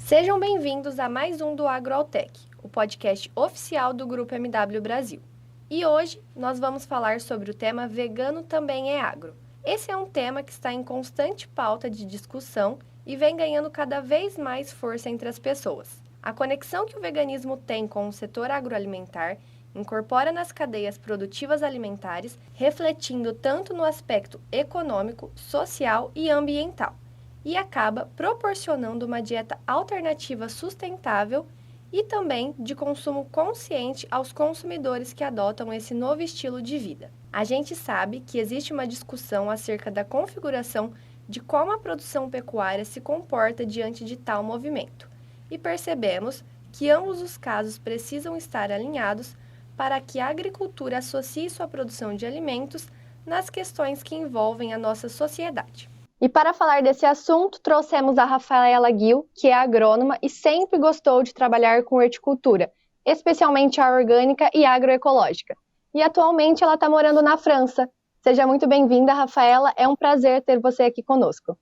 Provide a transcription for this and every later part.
Sejam bem-vindos a mais um do AgroAutech, o podcast oficial do Grupo MW Brasil. E hoje nós vamos falar sobre o tema Vegano também é agro. Esse é um tema que está em constante pauta de discussão e vem ganhando cada vez mais força entre as pessoas. A conexão que o veganismo tem com o setor agroalimentar incorpora nas cadeias produtivas alimentares, refletindo tanto no aspecto econômico, social e ambiental, e acaba proporcionando uma dieta alternativa sustentável e também de consumo consciente aos consumidores que adotam esse novo estilo de vida. A gente sabe que existe uma discussão acerca da configuração de como a produção pecuária se comporta diante de tal movimento, e percebemos que ambos os casos precisam estar alinhados para que a agricultura associe sua produção de alimentos nas questões que envolvem a nossa sociedade. E para falar desse assunto, trouxemos a Rafaela Gil, que é agrônoma e sempre gostou de trabalhar com horticultura, especialmente a orgânica e agroecológica. E atualmente ela está morando na França. Seja muito bem-vinda, Rafaela. É um prazer ter você aqui conosco.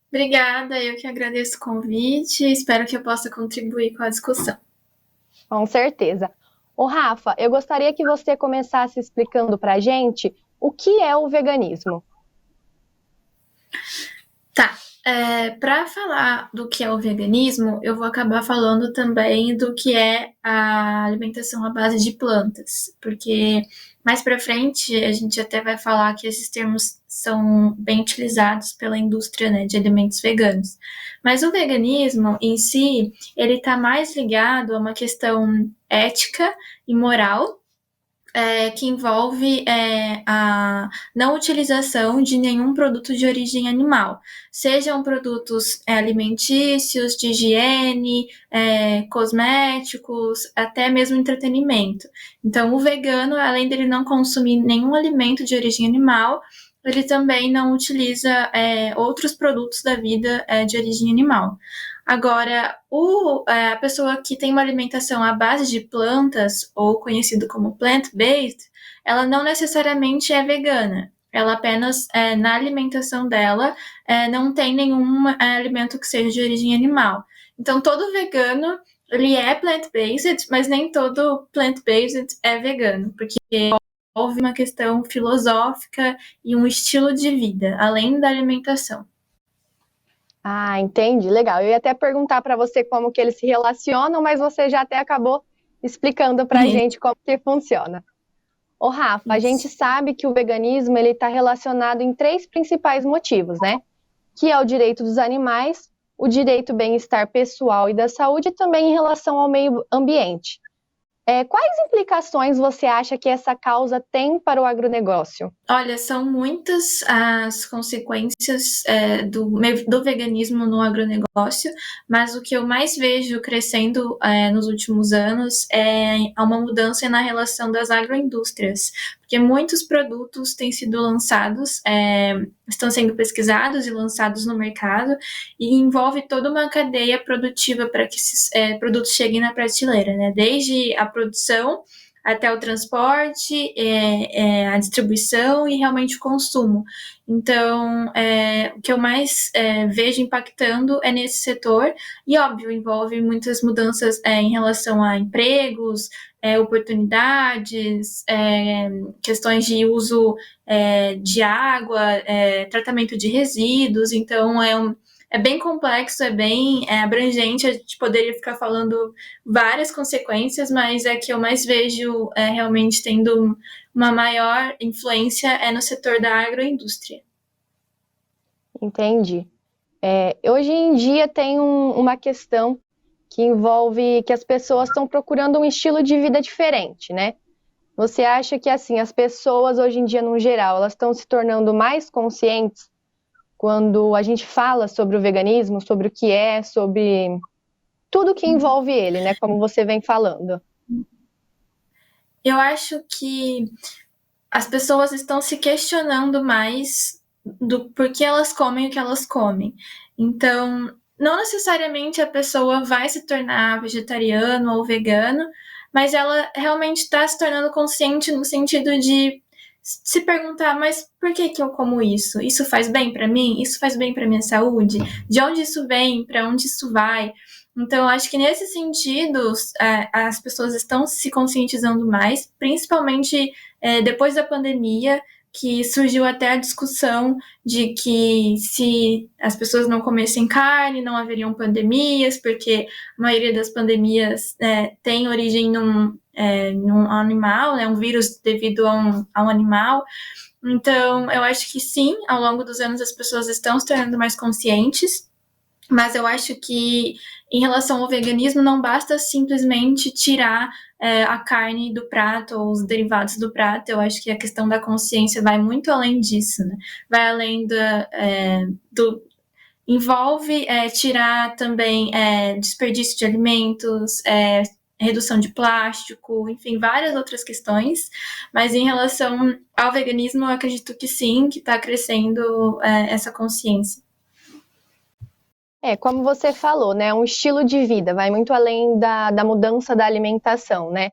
Obrigada, eu que agradeço o convite e espero que eu possa contribuir com a discussão. Com certeza. Ô Rafa, eu gostaria que você começasse explicando para a gente o que é o veganismo. Tá, para falar do que é o veganismo, eu vou acabar falando também do que é a alimentação à base de plantas, porque mais para frente a gente até vai falar que esses termos são bem utilizados pela indústria, né, de alimentos veganos. Mas o veganismo em si, ele está mais ligado a uma questão ética e moral, que envolve a não utilização de nenhum produto de origem animal, sejam produtos alimentícios, de higiene, cosméticos, até mesmo entretenimento. Então, o vegano, além dele não consumir nenhum alimento de origem animal, ele também não utiliza outros produtos da vida de origem animal. Agora, a pessoa que tem uma alimentação à base de plantas, ou conhecido como plant-based, ela não necessariamente é vegana. Ela apenas, na alimentação dela, não tem nenhum alimento que seja de origem animal. Então, todo vegano, ele é plant-based, mas nem todo plant-based é vegano, porque envolve uma questão filosófica e um estilo de vida, além da alimentação. Ah, entendi, legal. Eu ia até perguntar para você como que eles se relacionam, mas você já até acabou explicando para a gente como que funciona. Ô Rafa, a gente sabe que o veganismo ele está relacionado em 3 principais motivos, né? Que é o direito dos animais, o direito ao bem-estar pessoal e da saúde e também em relação ao meio ambiente. Quais implicações você acha que essa causa tem para o agronegócio? Olha, são muitas as consequências do veganismo no agronegócio, mas o que eu mais vejo crescendo nos últimos anos é uma mudança na relação das agroindústrias, porque muitos produtos têm sido lançados, estão sendo pesquisados e lançados no mercado, e envolve toda uma cadeia produtiva para que esses produtos cheguem na prateleira, né? Desde a produção até o transporte, a distribuição e realmente o consumo. Então, o que eu mais vejo impactando é nesse setor, e óbvio, envolve muitas mudanças em relação a empregos, oportunidades, questões de uso de água, tratamento de resíduos. Então, é bem complexo, é bem abrangente, a gente poderia ficar falando várias consequências, mas a que eu mais vejo realmente tendo uma maior influência é no setor da agroindústria. Entendi. Hoje em dia tem uma questão que envolve que as pessoas estão procurando um estilo de vida diferente, né? Você acha que assim as pessoas hoje em dia, no geral, elas estão se tornando mais conscientes quando a gente fala sobre o veganismo, sobre o que é, sobre tudo que envolve ele, né? Como você vem falando. Eu acho que as pessoas estão se questionando mais do porquê elas comem o que elas comem. Então, não necessariamente a pessoa vai se tornar vegetariano ou vegano, mas ela realmente está se tornando consciente no sentido de se perguntar, mas por que eu como isso? Isso faz bem para mim? Isso faz bem para minha saúde? De onde isso vem? Para onde isso vai? Então, eu acho que nesse sentido, as pessoas estão se conscientizando mais, principalmente depois da pandemia, que surgiu até a discussão de que se as pessoas não comessem carne, não haveriam pandemias, porque a maioria das pandemias tem origem num animal, né, um vírus devido a um animal. Então, eu acho que sim, ao longo dos anos as pessoas estão se tornando mais conscientes, mas eu acho que em relação ao veganismo não basta simplesmente tirar a carne do prato ou os derivados do prato. Eu acho que a questão da consciência vai muito além disso, né? Vai além do envolve tirar também desperdício de alimentos, redução de plástico, enfim, várias outras questões. Mas em relação ao veganismo, eu acredito que sim, que está crescendo essa consciência. Como você falou, né? Um estilo de vida, vai muito além da mudança da alimentação, né?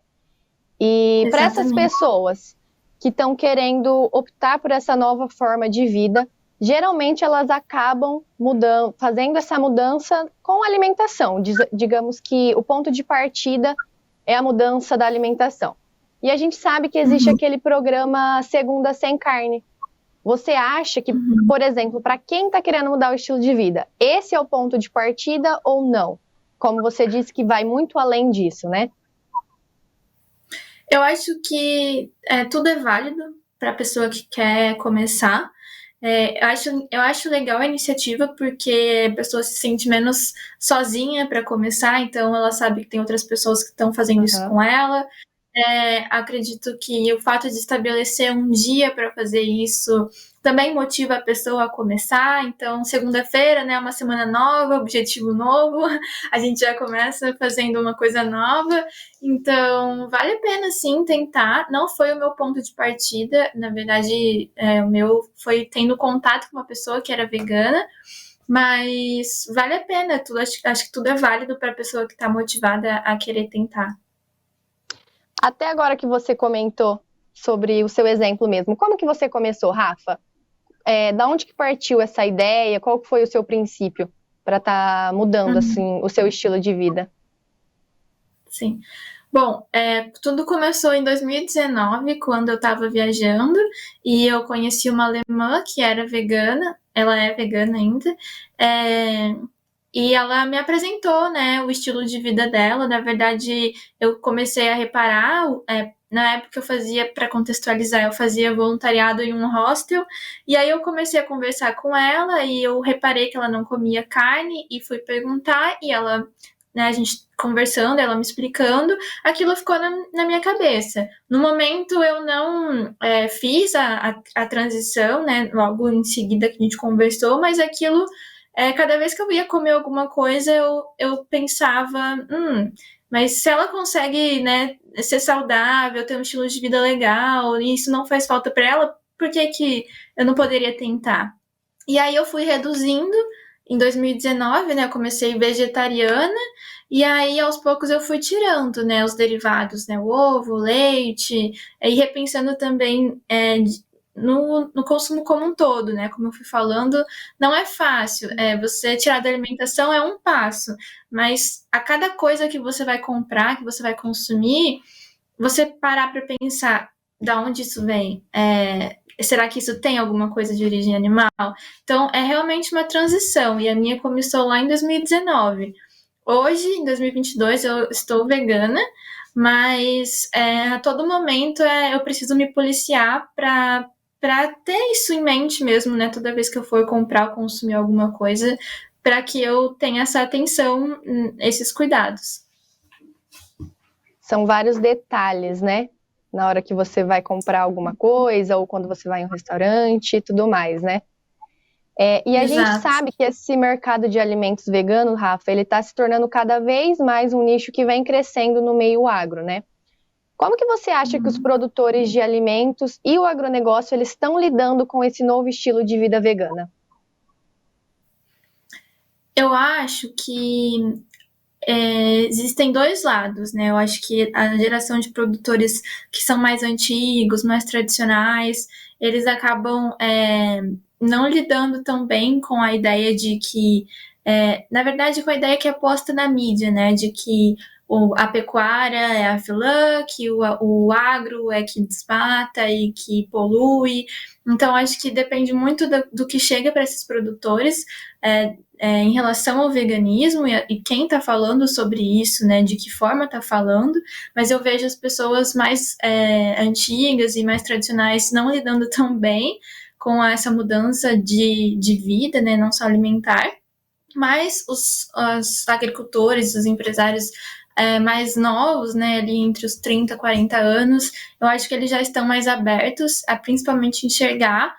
E para essas pessoas que estão querendo optar por essa nova forma de vida, geralmente elas acabam fazendo essa mudança com a alimentação. Digamos que o ponto de partida é a mudança da alimentação. E a gente sabe que existe aquele programa Segunda Sem Carne. Você acha que, por exemplo, para quem está querendo mudar o estilo de vida, esse é o ponto de partida ou não? Como você disse que vai muito além disso, né? Eu acho que tudo é válido para a pessoa que quer começar. Eu acho legal a iniciativa porque a pessoa se sente menos sozinha para começar, então ela sabe que tem outras pessoas que estão fazendo isso com ela. Acredito que o fato de estabelecer um dia para fazer isso também motiva a pessoa a começar. Então, segunda-feira, né, uma semana nova, objetivo novo, a gente já começa fazendo uma coisa nova. Então, vale a pena sim tentar. Não foi o meu ponto de partida, na verdade, o meu foi tendo contato com uma pessoa que era vegana. Mas vale a pena, acho que tudo é válido para a pessoa que está motivada a querer tentar. Até agora que você comentou sobre o seu exemplo mesmo, como que você começou, Rafa? Da onde que partiu essa ideia? Qual que foi o seu princípio para estar mudando assim, o seu estilo de vida? Sim. Bom, tudo começou em 2019, quando eu estava viajando, e eu conheci uma alemã que era vegana, ela é vegana ainda, e ela me apresentou, né, o estilo de vida dela. Na verdade, eu comecei a reparar, na época eu fazia, para contextualizar, eu fazia voluntariado em um hostel, e aí eu comecei a conversar com ela, e eu reparei que ela não comia carne, e fui perguntar, e ela, né, a gente conversando, ela me explicando, aquilo ficou na minha cabeça. No momento eu não fiz a transição, né, logo em seguida que a gente conversou, mas aquilo... cada vez que eu ia comer alguma coisa, eu pensava, mas se ela consegue, né, ser saudável, ter um estilo de vida legal, e isso não faz falta para ela, por que eu não poderia tentar? E aí eu fui reduzindo, em 2019, né, eu comecei vegetariana, e aí aos poucos eu fui tirando, né, os derivados, né, o ovo, o leite, e repensando também no consumo como um todo, né? Como eu fui falando, não é fácil. Você tirar da alimentação é um passo, mas a cada coisa que você vai comprar, que você vai consumir, você parar para pensar da onde isso vem. Será que isso tem alguma coisa de origem animal? Então, é realmente uma transição, e a minha começou lá em 2019. Hoje, em 2022, eu estou vegana, mas a todo momento eu preciso me policiar para ter isso em mente mesmo, né? Toda vez que eu for comprar ou consumir alguma coisa, para que eu tenha essa atenção, esses cuidados. São vários detalhes, né? Na hora que você vai comprar alguma coisa, ou quando você vai em um restaurante e tudo mais, né? E a gente sabe que esse mercado de alimentos veganos, Rafa, ele está se tornando cada vez mais um nicho que vem crescendo no meio agro, né? Como que você acha que os produtores de alimentos e o agronegócio eles estão lidando com esse novo estilo de vida vegana? Eu acho que existem dois lados, né? Eu acho que a geração de produtores que são mais antigos, mais tradicionais, eles acabam não lidando tão bem com a ideia de que, na verdade, com a ideia que é posta na mídia, né? De que a pecuária é a vilã, que o agro é que desmata e que polui. Então, acho que depende muito do que chega para esses produtores. Em relação ao veganismo e quem está falando sobre isso, né, de que forma está falando, mas eu vejo as pessoas mais antigas e mais tradicionais não lidando tão bem com essa mudança de vida, né, não só alimentar, mas os agricultores, os empresários mais novos, né, ali entre os 30 e 40 anos, eu acho que eles já estão mais abertos a principalmente enxergar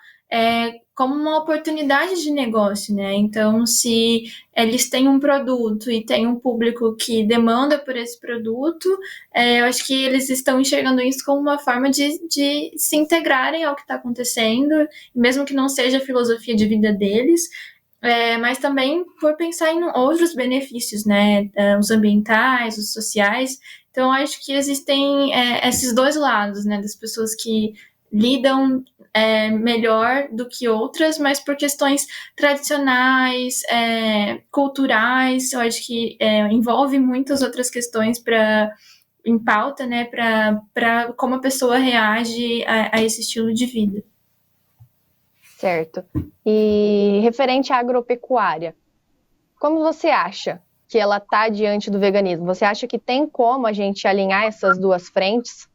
como uma oportunidade de negócio, né? Então, se eles têm um produto e tem um público que demanda por esse produto, eu acho que eles estão enxergando isso como uma forma de se integrarem ao que está acontecendo, mesmo que não seja a filosofia de vida deles, mas também por pensar em outros benefícios, né? Os ambientais, os sociais. Então, acho que existem esses dois lados, né? Das pessoas que lidam melhor do que outras, mas por questões tradicionais, culturais, eu acho que envolve muitas outras questões em pauta, né? Para como a pessoa reage a esse estilo de vida. Certo. E referente à agropecuária, como você acha que ela está diante do veganismo? Você acha que tem como a gente alinhar essas duas frentes?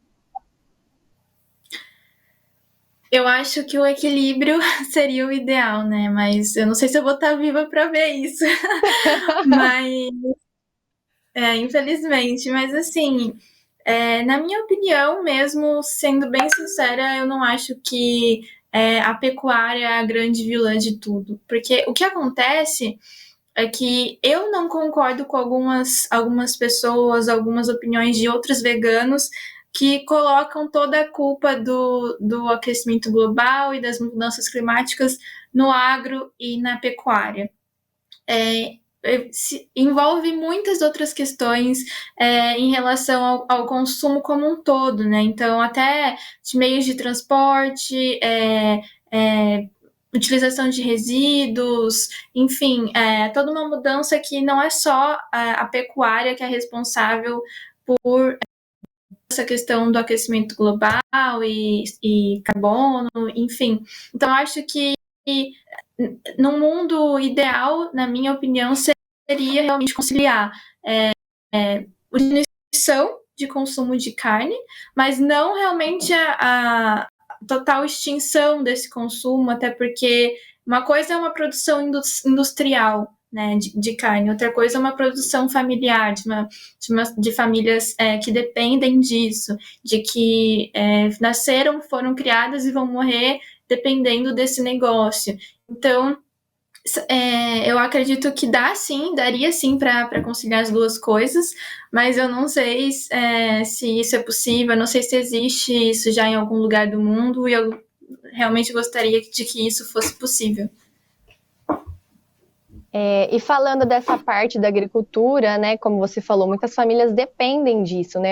Eu acho que o equilíbrio seria o ideal, né? Mas eu não sei se eu vou estar viva para ver isso. Mas, infelizmente. Mas, assim, na minha opinião, mesmo sendo bem sincera, eu não acho que a pecuária é a grande vilã de tudo. Porque o que acontece é que eu não concordo com algumas pessoas, algumas opiniões de outros veganos que colocam toda a culpa do aquecimento global e das mudanças climáticas no agro e na pecuária. Envolve muitas outras questões em relação ao consumo como um todo, né? Então, até de meios de transporte, utilização de resíduos, enfim, toda uma mudança que não é só a pecuária que é responsável por essa questão do aquecimento global e carbono, enfim. Então, acho que no mundo ideal, na minha opinião, seria realmente conciliar diminuição de consumo de carne, mas não realmente a total extinção desse consumo, até porque uma coisa é uma produção industrial, né, de carne, outra coisa é uma produção familiar, de famílias que dependem disso, de que nasceram, foram criadas e vão morrer dependendo desse negócio. Então, eu acredito que daria sim para conciliar as duas coisas, mas eu não sei se isso é possível, eu não sei se existe isso já em algum lugar do mundo, e eu realmente gostaria de que isso fosse possível. E falando dessa parte da agricultura, né, como você falou, muitas famílias dependem disso, né,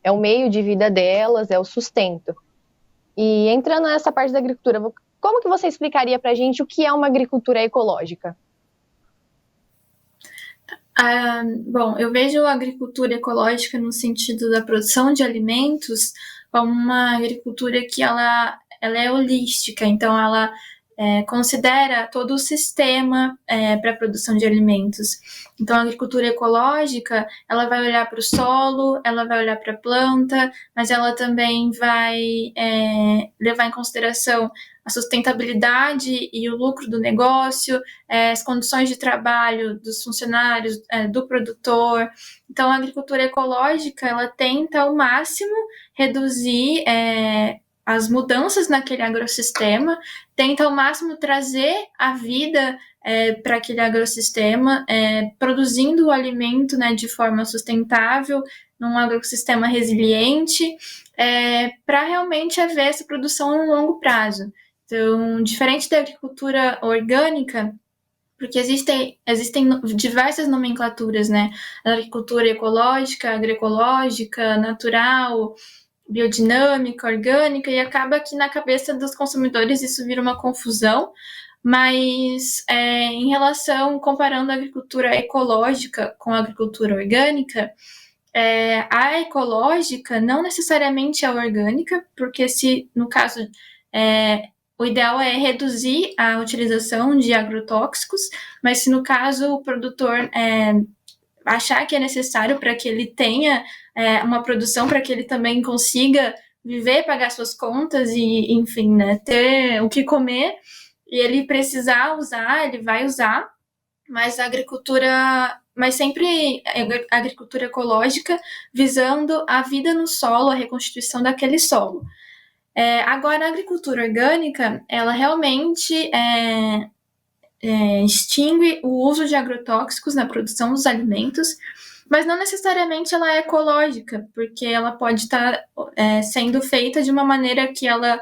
é o meio de vida delas, é o sustento. E entrando nessa parte da agricultura, como que você explicaria para a gente o que é uma agricultura ecológica? Bom, eu vejo a agricultura ecológica no sentido da produção de alimentos como uma agricultura que ela é holística, então ela considera todo o sistema para a produção de alimentos. Então, a agricultura ecológica, ela vai olhar para o solo, ela vai olhar para a planta, mas ela também vai levar em consideração a sustentabilidade e o lucro do negócio, as condições de trabalho dos funcionários, do produtor. Então, a agricultura ecológica, ela tenta ao máximo reduzir as mudanças naquele agrossistema, tenta ao máximo trazer a vida para aquele agrossistema, produzindo o alimento, né, de forma sustentável, num agrossistema resiliente, para realmente haver essa produção no longo prazo. Então, diferente da agricultura orgânica, porque existem diversas nomenclaturas, né? Agricultura ecológica, agroecológica, natural, biodinâmica, orgânica, e acaba que na cabeça dos consumidores isso vira uma confusão, mas em relação, comparando a agricultura ecológica com a agricultura orgânica, a ecológica não necessariamente é orgânica, porque se, no caso, o ideal é reduzir a utilização de agrotóxicos, mas se no caso o produtor achar que é necessário para que ele tenha uma produção, para que ele também consiga viver, pagar suas contas e, enfim, né, ter o que comer, e ele precisar usar, ele vai usar, mas sempre a agricultura ecológica visando a vida no solo, a reconstituição daquele solo. Agora, a agricultura orgânica, ela realmente extingue o uso de agrotóxicos na produção dos alimentos, mas não necessariamente ela é ecológica, porque ela pode estar sendo feita de uma maneira que ela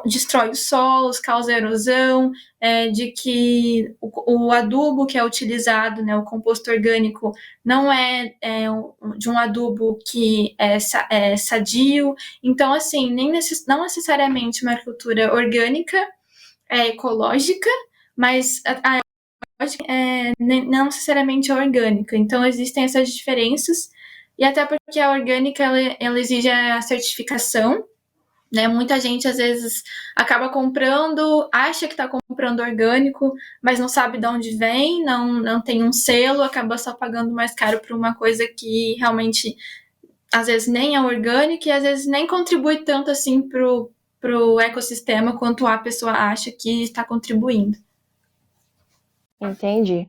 destrói os solos, causa erosão, de que o adubo que é utilizado, né, o composto orgânico, não de um adubo que é sadio. Então, assim, não necessariamente uma agricultura orgânica é ecológica, mas não necessariamente é orgânica. Então, existem essas diferenças, e até porque a orgânica ela exige a certificação, né? Muita gente, às vezes, acaba comprando, acha que está comprando orgânico, mas não sabe de onde vem, não tem um selo, acaba só pagando mais caro por uma coisa que realmente, às vezes, nem é orgânica e, às vezes, nem contribui tanto assim pro ecossistema quanto a pessoa acha que está contribuindo. Entendi.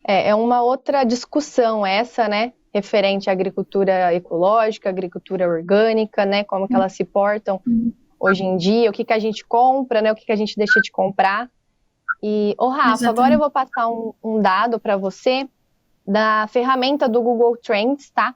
É uma outra discussão essa, né? Referente à agricultura ecológica, agricultura orgânica, né? Como que elas se portam hoje em dia, o que a gente compra, né? O que a gente deixa de comprar. E, Rafa, Exatamente. Agora eu vou passar um dado para você da ferramenta do Google Trends, tá?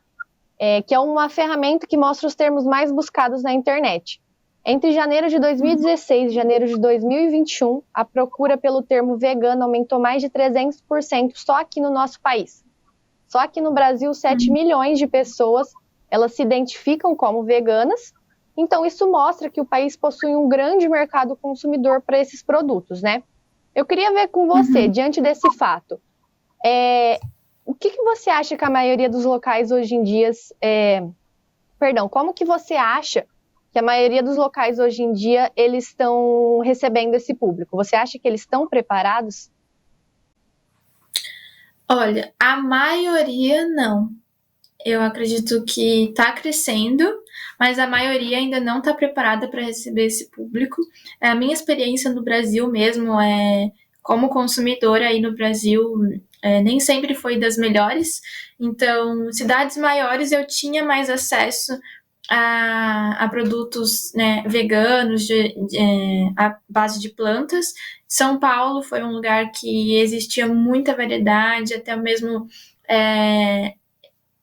Que é uma ferramenta que mostra os termos mais buscados na internet. Entre janeiro de 2016 e janeiro de 2021, a procura pelo termo vegano aumentou mais de 300% só aqui no nosso país. Só aqui no Brasil, 7 milhões de pessoas elas se identificam como veganas. Então, isso mostra que o país possui um grande mercado consumidor para esses produtos, né? Eu queria ver com você, diante desse fato, o que você acha que a maioria dos locais hoje em dia... como que você acha que a maioria dos locais hoje em dia eles estão recebendo esse público? Você acha que eles estão preparados? Olha, a maioria não. Eu acredito que está crescendo, mas a maioria ainda não está preparada para receber esse público. A minha experiência no Brasil mesmo, como consumidora aí no Brasil, nem sempre foi das melhores. Então, cidades maiores eu tinha mais acesso a produtos, né, veganos, à base de plantas. São Paulo foi um lugar que existia muita variedade, até mesmo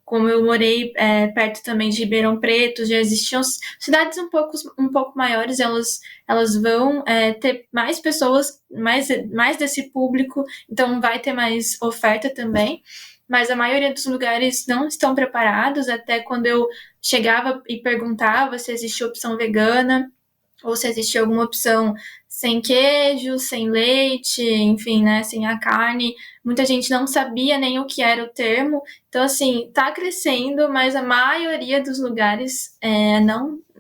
como eu morei perto também de Ribeirão Preto, já existiam cidades um pouco maiores, elas vão ter mais pessoas, mais desse público, então vai ter mais oferta também, mas a maioria dos lugares não estão preparados. Até quando eu chegava e perguntava se existia opção vegana, ou se existia alguma opção sem queijo, sem leite, enfim, né, sem a carne, muita gente não sabia nem o que era o termo. Então, assim, tá crescendo, mas a maioria dos lugares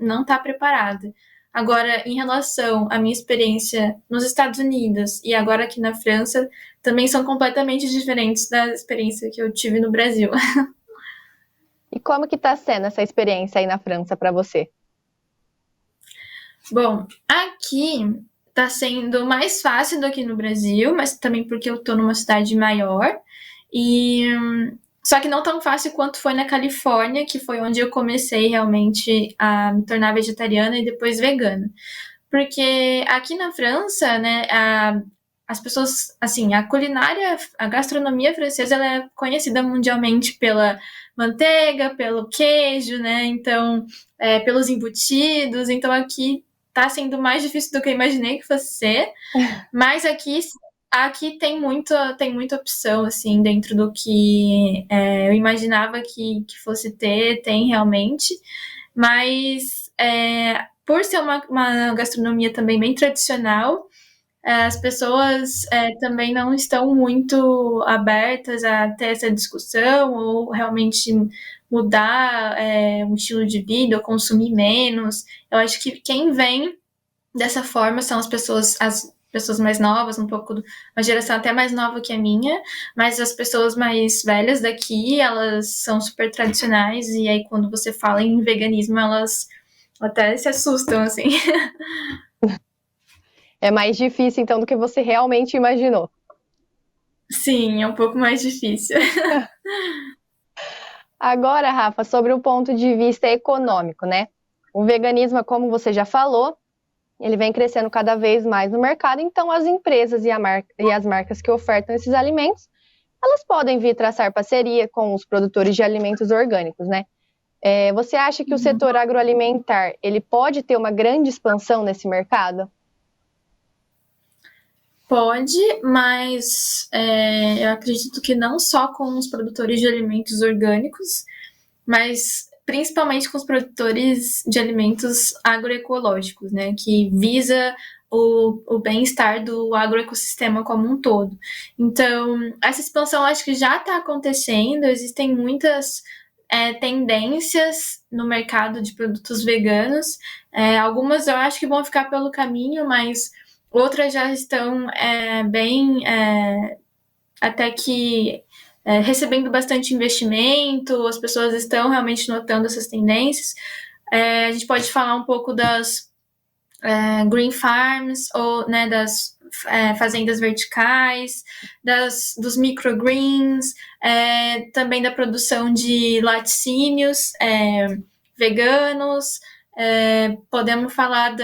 não tá preparada. Agora, em relação à minha experiência nos Estados Unidos e agora aqui na França, também são completamente diferentes da experiência que eu tive no Brasil. E como que tá sendo essa experiência aí na França para você? Bom, aqui tá sendo mais fácil do que no Brasil, mas também porque eu tô numa cidade maior. Só que não tão fácil quanto foi na Califórnia, que foi onde eu comecei realmente a me tornar vegetariana e depois vegana. Porque aqui na França, né, as pessoas, assim, a culinária, a gastronomia francesa, ela é conhecida mundialmente pela manteiga, pelo queijo, né, então, pelos embutidos. Então aqui tá sendo mais difícil do que eu imaginei que fosse ser, mas aqui Aqui tem muita opção, assim, dentro do que eu imaginava que fosse ter, tem realmente, mas por ser uma gastronomia também bem tradicional, as pessoas também não estão muito abertas a ter essa discussão ou realmente mudar um estilo de vida ou consumir menos. Eu acho que quem vem dessa forma são as pessoas mais novas, uma geração até mais nova que a minha, mas as pessoas mais velhas daqui, elas são super tradicionais, e aí quando você fala em veganismo, elas até se assustam, assim. É mais difícil, então, do que você realmente imaginou. Sim, é um pouco mais difícil. Agora, Rafa, sobre o ponto de vista econômico, né? O veganismo, como você já falou, ele vem crescendo cada vez mais no mercado, então as empresas e as marcas que ofertam esses alimentos, elas podem vir traçar parceria com os produtores de alimentos orgânicos, né? Você acha que o setor agroalimentar, ele pode ter uma grande expansão nesse mercado? Pode, mas eu acredito que não só com os produtores de alimentos orgânicos, mas principalmente com os produtores de alimentos agroecológicos, né, que visa o bem-estar do agroecossistema como um todo. Então, essa expansão acho que já está acontecendo, existem muitas tendências no mercado de produtos veganos, algumas eu acho que vão ficar pelo caminho, mas outras já estão bem, até que recebendo bastante investimento, as pessoas estão realmente notando essas tendências. A gente pode falar um pouco das green farms, ou né, das fazendas verticais, dos microgreens, também da produção de laticínios veganos. Podemos falar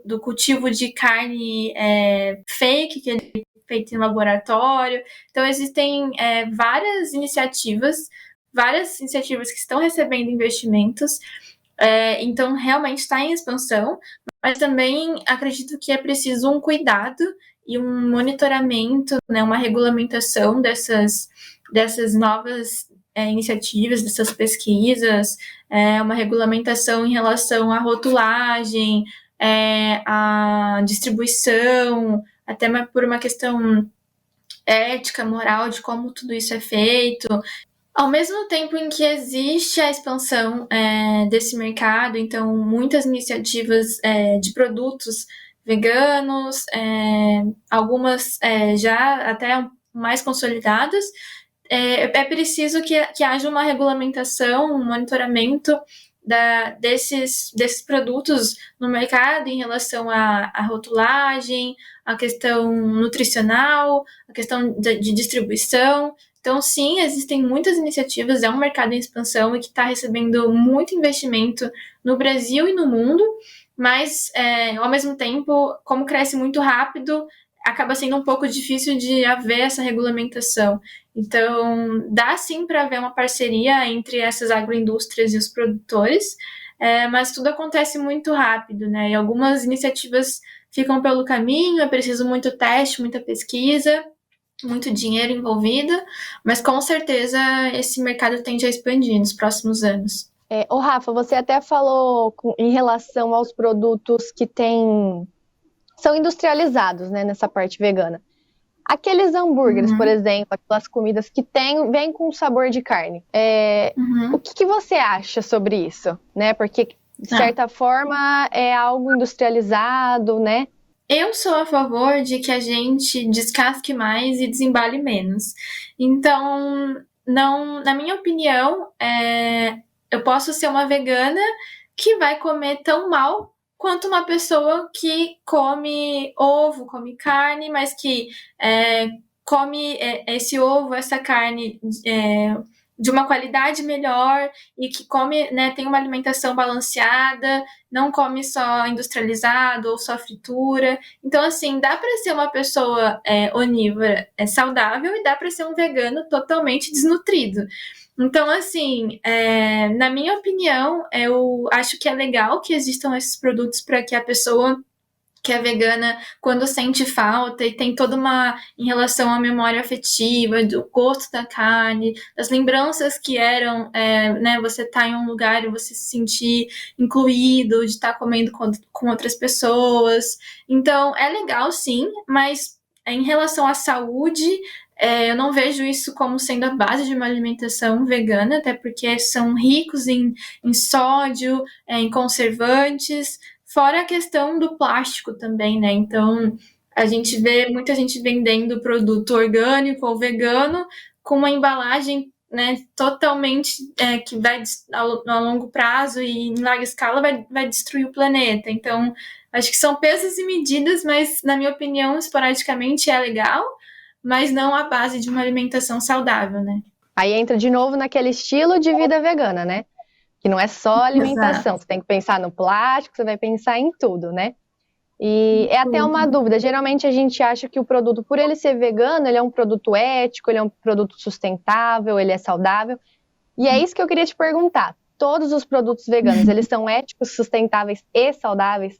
do cultivo de carne fake, que é feito em laboratório. Então, existem várias iniciativas que estão recebendo investimentos. Então, realmente está em expansão, mas também acredito que é preciso um cuidado e um monitoramento, né, uma regulamentação dessas novas iniciativas, dessas pesquisas, uma regulamentação em relação à rotulagem, à distribuição, até por uma questão ética, moral, de como tudo isso é feito. Ao mesmo tempo em que existe a expansão desse mercado, então muitas iniciativas de produtos veganos, algumas já até mais consolidadas, é preciso que haja uma regulamentação, um monitoramento desses produtos no mercado em relação à rotulagem, à questão nutricional, à questão de distribuição. Então, sim, existem muitas iniciativas, é um mercado em expansão e que está recebendo muito investimento no Brasil e no mundo, mas, ao mesmo tempo, como cresce muito rápido, acaba sendo um pouco difícil de haver essa regulamentação. Então, dá sim para haver uma parceria entre essas agroindústrias e os produtores, mas tudo acontece muito rápido, né? E algumas iniciativas ficam pelo caminho, é preciso muito teste, muita pesquisa, muito dinheiro envolvido, mas com certeza esse mercado tende a expandir nos próximos anos. Rafa, você até falou em relação aos produtos que são industrializados, né, nessa parte vegana. Aqueles hambúrgueres, por exemplo, aquelas comidas que vêm com sabor de carne. O que você acha sobre isso? Né? Porque, de certa forma, é algo industrializado, né? Eu sou a favor de que a gente descasque mais e desembale menos. Então, não, na minha opinião, eu posso ser uma vegana que vai comer tão mal quanto uma pessoa que come ovo, come carne, mas que come esse ovo, essa carne de uma qualidade melhor e que come, né, tem uma alimentação balanceada, não come só industrializado ou só fritura. Então, assim, dá para ser uma pessoa onívora saudável e dá para ser um vegano totalmente desnutrido. Então, assim, na minha opinião, eu acho que é legal que existam esses produtos para que a pessoa que é vegana quando sente falta e tem toda uma em relação à memória afetiva, do gosto da carne, das lembranças que eram, né, você tá em um lugar e você se sentir incluído, de estar comendo com outras pessoas. Então, é legal sim, mas em relação à saúde, eu não vejo isso como sendo a base de uma alimentação vegana, até porque são ricos em sódio, em conservantes, fora a questão do plástico também, né? Então, a gente vê muita gente vendendo produto orgânico ou vegano com uma embalagem, né, totalmente que vai a longo prazo e em larga escala vai destruir o planeta. Então, acho que são pesos e medidas, mas, na minha opinião, esporadicamente é legal, mas não a base de uma alimentação saudável, né? Aí entra de novo naquele estilo de vida vegana, né? Que não é só alimentação, Exato. você tem que pensar no plástico, você vai pensar em tudo, né? E é até uma dúvida, geralmente a gente acha que o produto, por ele ser vegano, ele é um produto ético, ele é um produto sustentável, ele é saudável. E é isso que eu queria te perguntar. Todos os produtos veganos, eles são éticos, sustentáveis e saudáveis?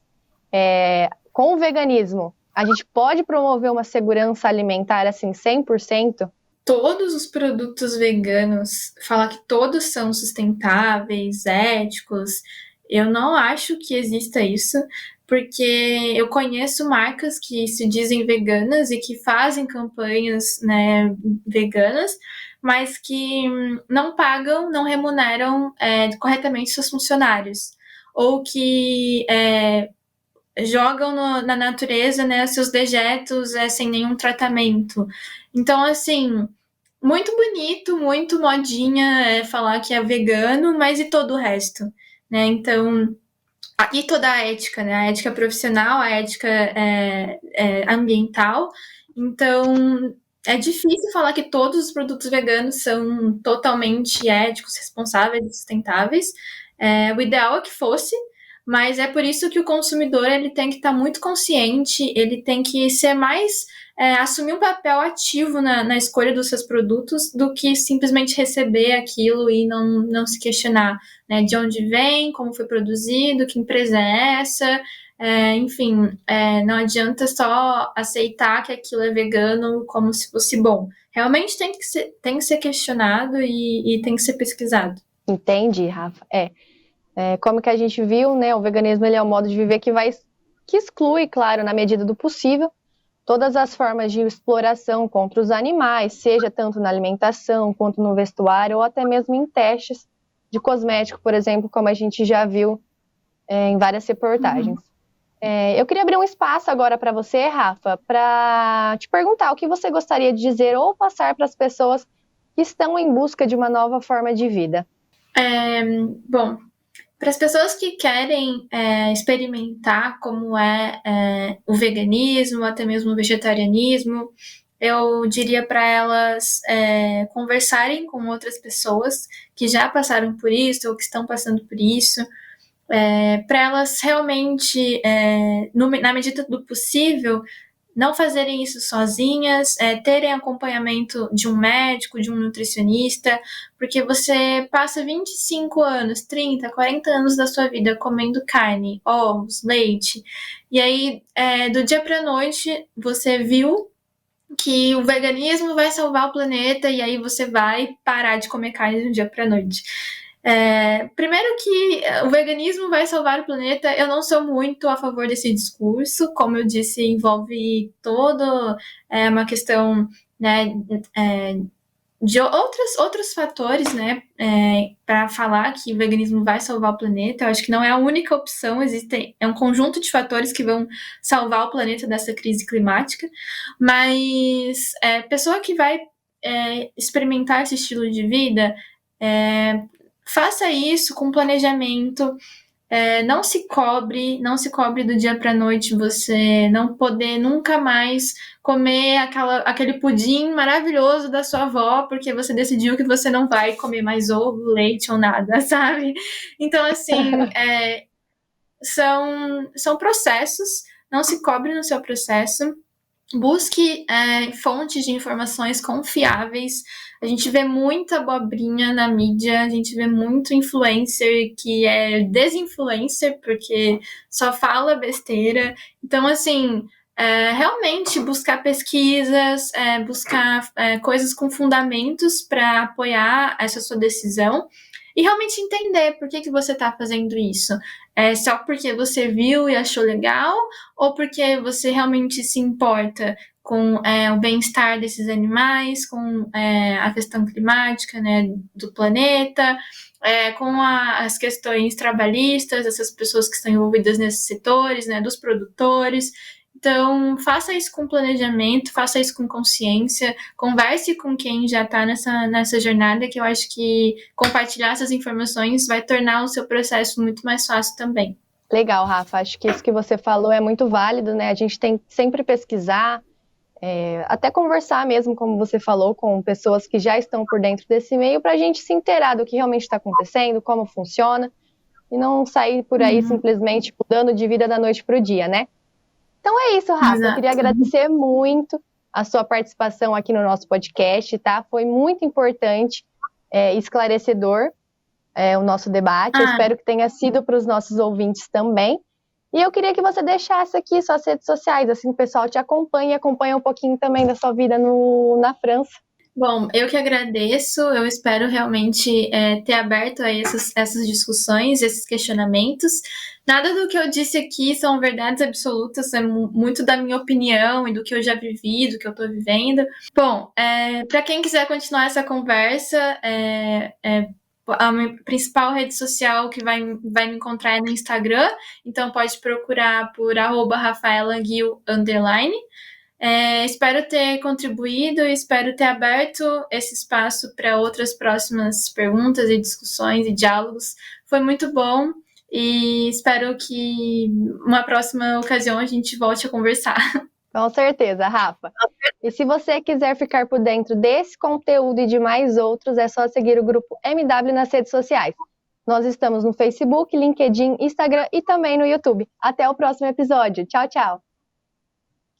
Com o veganismo, a gente pode promover uma segurança alimentar assim 100%? Todos os produtos veganos, falar que todos são sustentáveis, éticos, eu não acho que exista isso, porque eu conheço marcas que se dizem veganas e que fazem campanhas, né, veganas, mas que não pagam, não remuneram corretamente seus funcionários, ou que jogam na natureza, né, seus dejetos sem nenhum tratamento. Então, assim, muito bonito, muito modinha falar que é vegano, mas e todo o resto, né? Então, e toda a ética, né? A ética profissional, a ética ambiental. Então, é difícil falar que todos os produtos veganos são totalmente éticos, responsáveis e sustentáveis. O ideal é que fosse, mas é por isso que o consumidor ele tem que estar muito consciente, ele tem que ser mais assumir um papel ativo na escolha dos seus produtos do que simplesmente receber aquilo e não se questionar, né, de onde vem, como foi produzido, que empresa é essa, enfim, não adianta só aceitar que aquilo é vegano como se fosse bom. Realmente tem que ser questionado e tem que ser pesquisado. Entendi, Rafa. Como que a gente viu, né? O veganismo ele é um modo de viver que exclui, claro, na medida do possível, todas as formas de exploração contra os animais, seja tanto na alimentação quanto no vestuário ou até mesmo em testes de cosmético, por exemplo, como a gente já viu em várias reportagens. Eu queria abrir um espaço agora para você, Rafa, para te perguntar o que você gostaria de dizer ou passar para as pessoas que estão em busca de uma nova forma de vida. Bom, para as pessoas que querem experimentar como é o veganismo, até mesmo o vegetarianismo, eu diria para elas conversarem com outras pessoas que já passaram por isso ou que estão passando por isso, para elas realmente, na medida do possível, não fazerem isso sozinhas, terem acompanhamento de um médico, de um nutricionista, porque você passa 25 anos, 30, 40 anos da sua vida comendo carne, ovos, leite, e aí do dia para a noite você viu que o veganismo vai salvar o planeta e aí você vai parar de comer carne do dia para a noite. Primeiro que o veganismo vai salvar o planeta, eu não sou muito a favor desse discurso, como eu disse, envolve toda uma questão, né, de outros fatores, né, para falar que o veganismo vai salvar o planeta. Eu acho que não é a única opção, é um conjunto de fatores que vão salvar o planeta dessa crise climática, mas pessoa que vai experimentar esse estilo de vida, faça isso com planejamento, não se cobre do dia para a noite você não poder nunca mais comer aquele pudim maravilhoso da sua avó, porque você decidiu que você não vai comer mais ovo, leite ou nada, sabe? Então, assim, são processos, não se cobre no seu processo, Busque fontes de informações confiáveis. A gente vê muita abobrinha na mídia, a gente vê muito influencer que é desinfluencer, porque só fala besteira. Então, assim, realmente buscar pesquisas, buscar coisas com fundamentos para apoiar essa sua decisão e realmente entender por que você está fazendo isso. É só porque você viu e achou legal ou porque você realmente se importa com o bem-estar desses animais, com a questão climática, né, do planeta, com as questões trabalhistas, essas pessoas que estão envolvidas nesses setores, né, dos produtores. Então, faça isso com planejamento, faça isso com consciência, converse com quem já está nessa jornada, que eu acho que compartilhar essas informações vai tornar o seu processo muito mais fácil também. Legal, Rafa. Acho que isso que você falou é muito válido, né? A gente tem que sempre pesquisar, até conversar mesmo, como você falou, com pessoas que já estão por dentro desse meio, para a gente se inteirar do que realmente está acontecendo, como funciona, e não sair por aí simplesmente mudando de vida da noite para o dia, né? Então é isso, Rafa. Exato. Eu queria agradecer muito a sua participação aqui no nosso podcast, tá? Foi muito importante, esclarecedor, o nosso debate. Eu espero que tenha sido para os nossos ouvintes também. E eu queria que você deixasse aqui suas redes sociais, assim o pessoal te acompanha e acompanha um pouquinho também da sua vida na França. Bom, eu que agradeço, eu espero realmente ter aberto a essas discussões, esses questionamentos. Nada do que eu disse aqui são verdades absolutas, é muito da minha opinião e do que eu já vivi, do que eu estou vivendo. Bom, para quem quiser continuar essa conversa, a minha principal rede social que vai me encontrar é no Instagram, então pode procurar por @rafaelaguil_. Espero ter contribuído e espero ter aberto esse espaço para outras próximas perguntas e discussões e diálogos. Foi muito bom e espero que uma próxima ocasião a gente volte a conversar. Com certeza, Rafa. E se você quiser ficar por dentro desse conteúdo e de mais outros, é só seguir o grupo MW nas redes sociais. Nós estamos no Facebook, LinkedIn, Instagram e também no YouTube. Até o próximo episódio. Tchau, tchau.